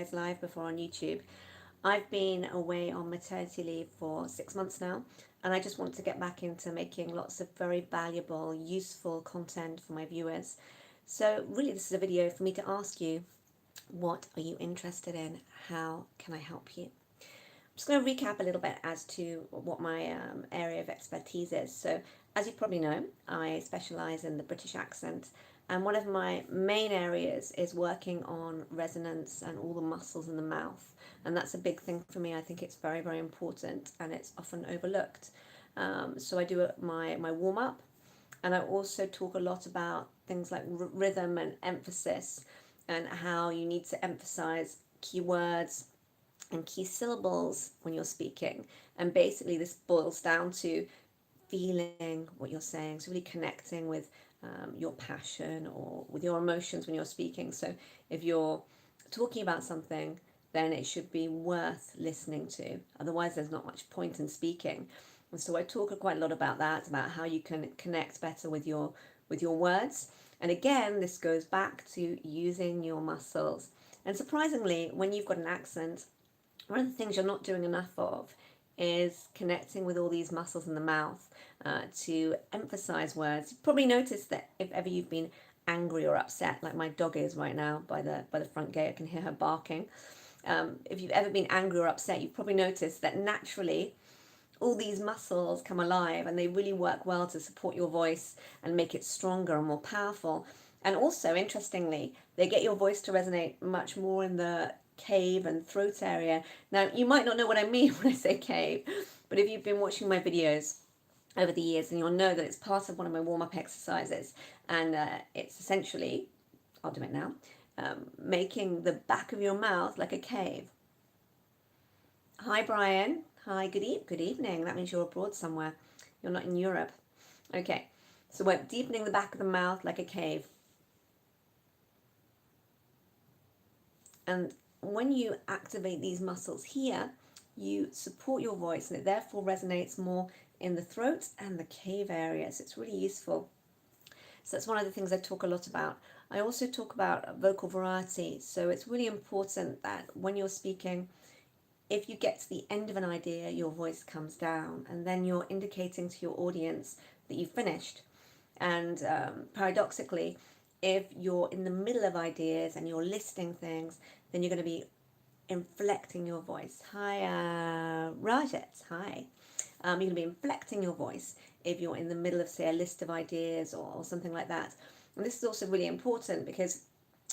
guys live before on YouTube. I've been away on maternity leave for 6 months now, and I just want to get back into making lots of very valuable, useful content for my viewers. So, really, this is a video for me to ask you, what are you interested in? How can I help you? I'm just going to recap a little bit as to what my area of expertise is. So, as you probably know, I specialize in the British accent, and one of my main areas is working on resonance and all the muscles in the mouth. And that's a big thing for me. I think it's very, very important and it's often overlooked. So, I do my warm up, and I also talk a lot about things like rhythm and emphasis and how you need to emphasize keywords and key syllables when you're speaking. And basically, this boils down to feeling what you're saying, so really connecting with your passion or with your emotions when you're speaking. So, if you're talking about something, then it should be worth listening to. Otherwise, there's not much point in speaking. And so, I talk quite a lot about that, about how you can connect better with your words. And again, this goes back to using your muscles. And surprisingly, when you've got an accent, one of the things you're not doing enough of is connecting with all these muscles in the mouth to emphasize words. You've probably noticed that if ever you've been angry or upset, like my dog is right now by the front gate, I can hear her barking. If you've ever been angry or upset, you've probably noticed that naturally all these muscles come alive and they really work well to support your voice and make it stronger and more powerful. And also, interestingly, they get your voice to resonate much more in the cave and throat area. Now, you might not know what I mean when I say cave, but if you've been watching my videos over the years, then you'll know that it's part of one of my warm up exercises. And it's essentially, I'll do it now, making the back of your mouth like a cave. Hi, Brian. Hi, good evening. That means you're abroad somewhere. You're not in Europe. Okay, so we're deepening the back of the mouth like a cave. And when you activate these muscles here, you support your voice and it therefore resonates more in the throat and the cave areas. It's really useful. So that's one of the things I talk a lot about. I also talk about vocal variety. So it's really important that when you're speaking, if you get to the end of an idea, your voice comes down and then you're indicating to your audience that you've finished. And paradoxically, if you're in the middle of ideas and you're listing things, then you're going to be inflecting your voice. Hi, Rajat. Hi. You're going to be inflecting your voice if you're in the middle of, say, a list of ideas or something like that. And this is also really important because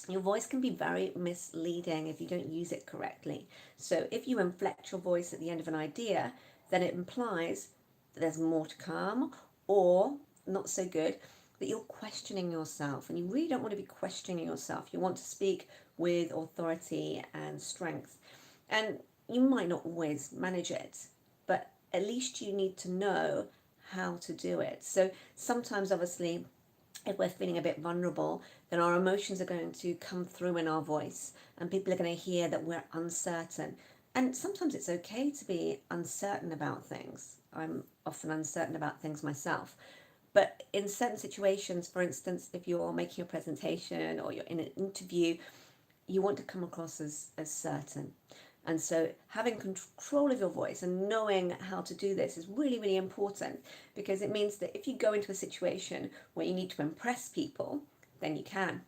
your voice can be very misleading if you don't use it correctly. So if you inflect your voice at the end of an idea, then it implies that there's more to come, or not so good, that you're questioning yourself. And you really don't want to be questioning yourself. You want to speak with authority and strength. And you might not always manage it, but at least you need to know how to do it. So sometimes, obviously, if we're feeling a bit vulnerable, then our emotions are going to come through in our voice, and people are going to hear that we're uncertain. And sometimes it's okay to be uncertain about things. I'm often uncertain about things myself. But in certain situations, for instance, if you're making a presentation or you're in an interview, you want to come across as certain. And so having control of your voice and knowing how to do this is really, really important, because it means that if you go into a situation where you need to impress people, then you can,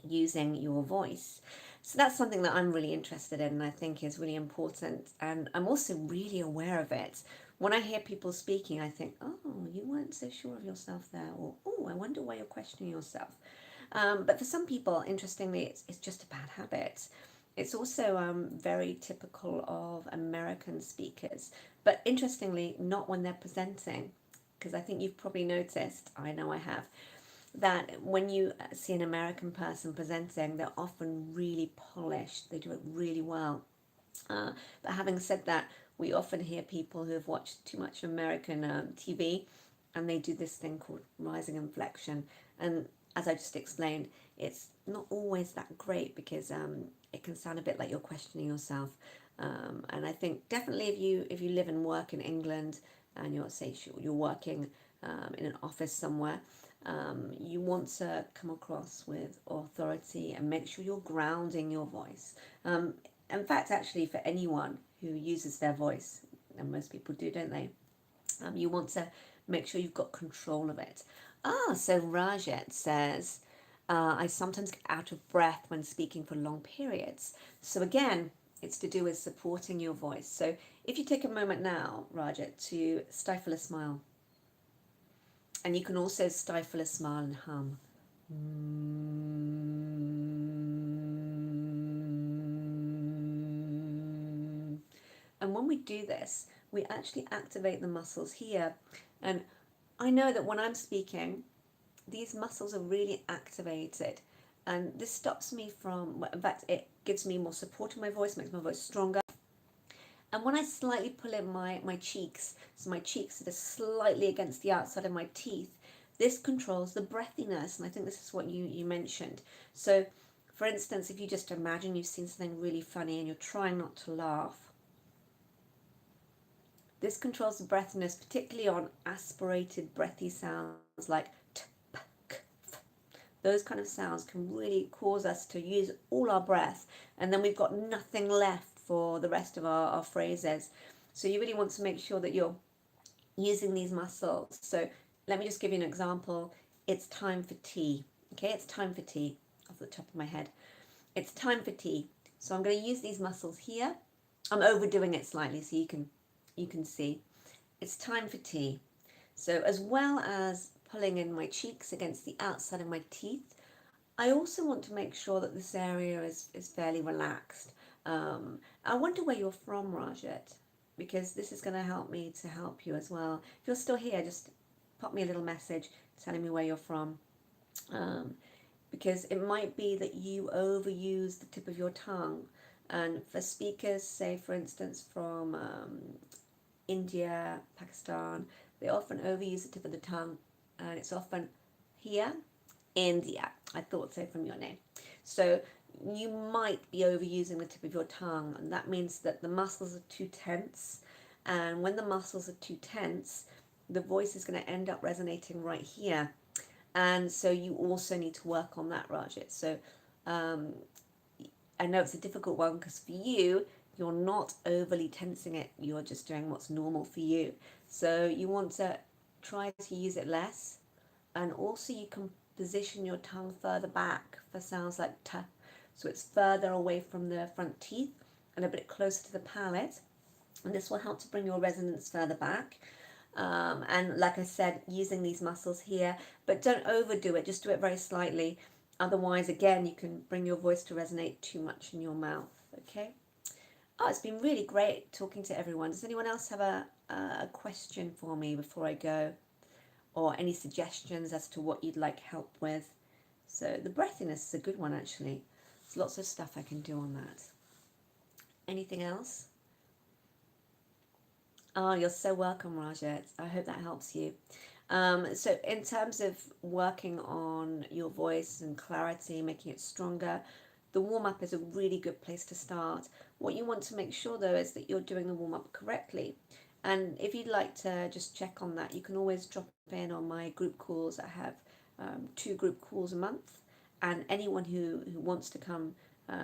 using your voice. So that's something that I'm really interested in and I think is really important. And I'm also really aware of it. When I hear people speaking, I think, oh, you weren't so sure of yourself there. Or, oh, I wonder why you're questioning yourself. But for some people, interestingly, it's just a bad habit. It's also very typical of American speakers, but interestingly, not when they're presenting, because I think you've probably noticed, I know I have, that when you see an American person presenting, they're often really polished, they do it really well. But having said that, we often hear people who have watched too much American TV, and they do this thing called rising inflection. And as I just explained, it's not always that great because it can sound a bit like you're questioning yourself. And I think definitely if you live and work in England and you're working in an office somewhere, you want to come across with authority and make sure you're grounding your voice. in fact, actually, for anyone who uses their voice, and most people do, don't they? You want to make sure you've got control of it. So Rajat says, I sometimes get out of breath when speaking for long periods. So again, it's to do with supporting your voice. So if you take a moment now, Rajat, to stifle a smile, and you can also stifle a smile and hum. And when we do this, we actually activate the muscles here. And I know that when I'm speaking, these muscles are really activated. And this stops me from, in fact, it gives me more support in my voice, makes my voice stronger. And when I slightly pull in my cheeks, so my cheeks are slightly against the outside of my teeth, this controls the breathiness. And I think this is what you mentioned. So, for instance, if you just imagine you've seen something really funny and you're trying not to laugh, this controls the breathiness, particularly on aspirated breathy sounds like t, p, k, f. Those kind of sounds can really cause us to use all our breath, and then we've got nothing left for the rest of our phrases. So you really want to make sure that you're using these muscles. So let me just give you an example. It's time for tea. Okay, it's time for tea off the top of my head. It's time for tea. So I'm going to use these muscles here. I'm overdoing it slightly so you can see. It's time for tea. So as well as pulling in my cheeks against the outside of my teeth, I also want to make sure that this area is fairly relaxed. I wonder where you're from, Rajat, because this is going to help me to help you as well. If you're still here, just pop me a little message telling me where you're from. Because it might be that you overuse the tip of your tongue. And for speakers, say for instance from India, Pakistan, they often overuse the tip of the tongue, and it's often here, India. I thought so from your name. So you might be overusing the tip of your tongue, and that means that the muscles are too tense. And when the muscles are too tense, the voice is going to end up resonating right here. And so you also need to work on that, Rajit. So I know it's a difficult one because for you, you're not overly tensing it. You're just doing what's normal for you. So you want to try to use it less. And also you can position your tongue further back for sounds like t. So it's further away from the front teeth and a bit closer to the palate. And this will help to bring your resonance further back. And like I said, using these muscles here, but don't overdo it, just do it very slightly. Otherwise, again, you can bring your voice to resonate too much in your mouth, okay? Oh, it's been really great talking to everyone. Does anyone else have a question for me before I go? Or any suggestions as to what you'd like help with? So the breathiness is a good one, actually. There's lots of stuff I can do on that. Anything else? Oh, you're so welcome, Rajat. I hope that helps you. So in terms of working on your voice and clarity, making it stronger, the warm-up is a really good place to start. What you want to make sure, though, is that you're doing the warm-up correctly. And if you'd like to just check on that, you can always drop in on my group calls. I have 2 group calls a month, and anyone who wants to come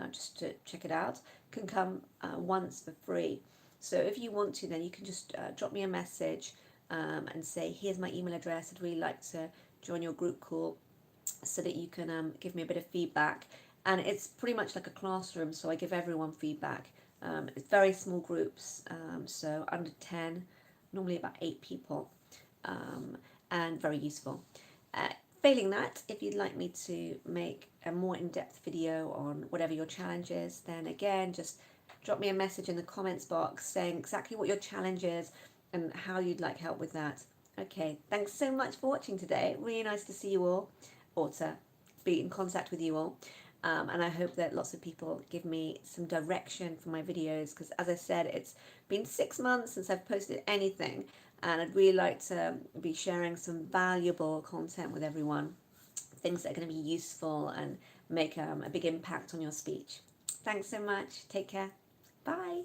just to check it out can come once for free. So if you want to, then you can just drop me a message and say, here's my email address. I'd really like to join your group call so that you can give me a bit of feedback. And it's pretty much like a classroom, so I give everyone feedback. It's very small groups, so under 10, normally about 8 people, and very useful. Failing that, if you'd like me to make a more in-depth video on whatever your challenge is, then again, just drop me a message in the comments box saying exactly what your challenge is and how you'd like help with that. Okay, thanks so much for watching today. Really nice to see you all, or to be in contact with you all. And I hope that lots of people give me some direction for my videos, because as I said, it's been 6 months since I've posted anything, and I'd really like to be sharing some valuable content with everyone, things that are going to be useful and make a big impact on your speech. Thanks so much. Take care. Bye.